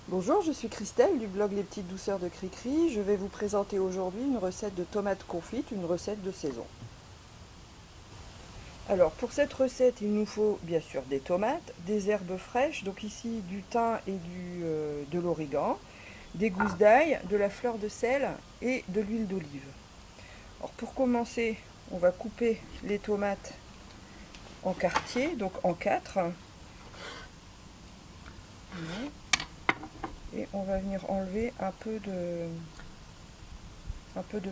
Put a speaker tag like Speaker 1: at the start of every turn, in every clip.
Speaker 1: Bonjour, je suis Christelle du blog Les Petites Douceurs de Cricri. Je vais vous présenter aujourd'hui une recette de tomates confites, une recette de saison. Alors pour cette recette, il nous faut bien sûr des tomates, des herbes fraîches, donc ici du thym et de l'origan, des gousses d'ail, de la fleur de sel et de l'huile d'olive. Alors pour commencer, on va couper les tomates en quartiers, donc en 4. Et on va venir enlever un peu de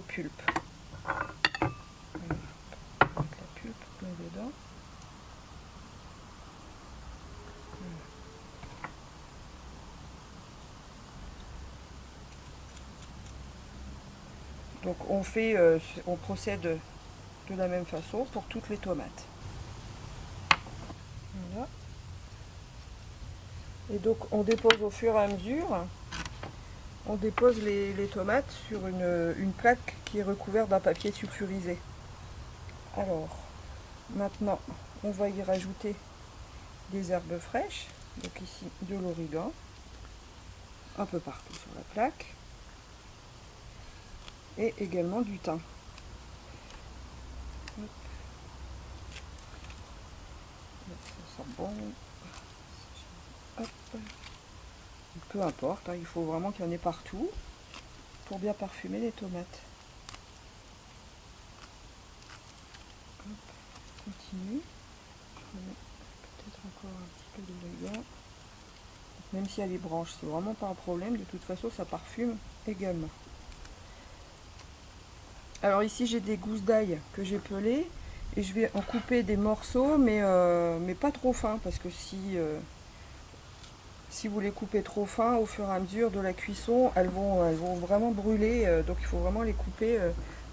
Speaker 1: pulpe. Voilà. Mettre la pulpe dedans. Donc on procède de la même façon pour toutes les tomates. Voilà. Et donc on dépose au fur et à mesure, on dépose les tomates sur une plaque qui est recouverte d'un papier sulfurisé. Alors maintenant on va y rajouter des herbes fraîches, donc ici de l'origan, un peu partout sur la plaque, et également du thym. Ça sent bon. Hop. Peu importe, hein, il faut vraiment qu'il y en ait partout pour bien parfumer les tomates. Hop, continue. Je remets peut-être encore un petit peu d'origan. Même s'il y a les branches, c'est vraiment pas un problème. De toute façon, ça parfume également. Alors ici, j'ai des gousses d'ail que j'ai pelées. Et je vais en couper des morceaux, mais pas trop fins, parce que si vous les coupez trop fins, au fur et à mesure de la cuisson, elles vont vraiment brûler. Donc il faut vraiment les couper,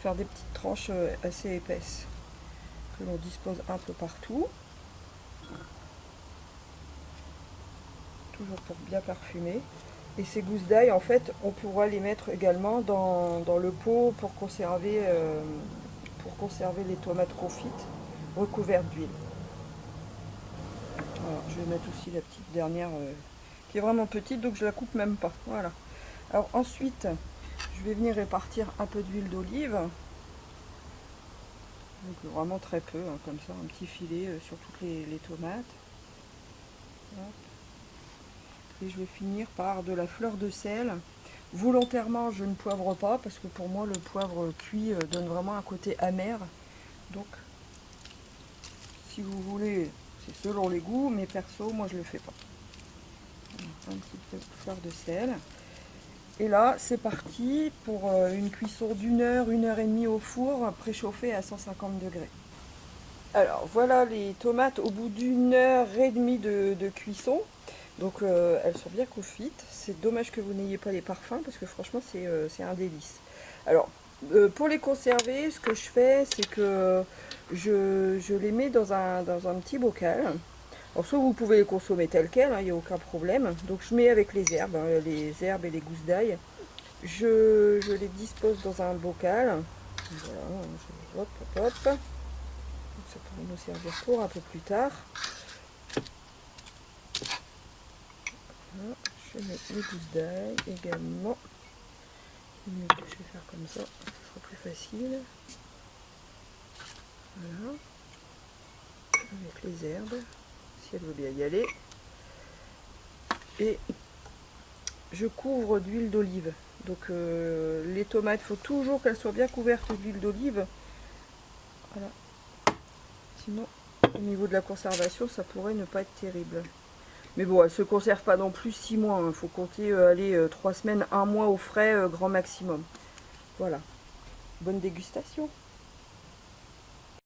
Speaker 1: faire des petites tranches assez épaisses, que l'on dispose un peu partout. Toujours pour bien parfumer. Et ces gousses d'ail, en fait, on pourra les mettre également dans le pot pour conserver les tomates confites recouvertes d'huile. Alors, je vais mettre aussi la petite dernière qui est vraiment petite, donc je la coupe même pas. Voilà. Alors ensuite, je vais venir répartir un peu d'huile d'olive. Donc vraiment très peu, hein, comme ça, un petit filet sur toutes les tomates. Hop. Et je vais finir par de la fleur de sel. Volontairement, je ne poivre pas parce que pour moi, le poivre cuit donne vraiment un côté amer. Donc, si vous voulez, c'est selon les goûts, mais perso, moi, je le fais pas. Un petit peu de fleur de sel. Et là, c'est parti pour une cuisson d'1 heure, 1 heure et demie au four, préchauffé à 150 degrés. Alors, voilà les tomates au bout d'1 heure et demie de cuisson. Donc elles sont bien confites. C'est dommage que vous n'ayez pas les parfums parce que franchement c'est un délice. Alors pour les conserver, ce que je fais, c'est que je les mets dans un petit bocal. Alors soit vous pouvez les consommer telles quelles, il n'y a aucun problème. Donc je mets avec les herbes et les gousses d'ail. Je les dispose dans un bocal. Voilà, hop hop hop. Ça pourrait nous servir pour un peu plus tard. Voilà, je mets les gousses d'ail également. Je vais faire comme ça, ce sera plus facile. Voilà. Avec les herbes, si elle veut bien y aller. Et je couvre d'huile d'olive. Donc les tomates, il faut toujours qu'elles soient bien couvertes d'huile d'olive. Voilà. Sinon, au niveau de la conservation, ça pourrait ne pas être terrible. Mais bon, elle ne se conserve pas non plus 6 mois. Il faut compter 3 semaines, 1 mois au frais, grand maximum. Voilà. Bonne dégustation.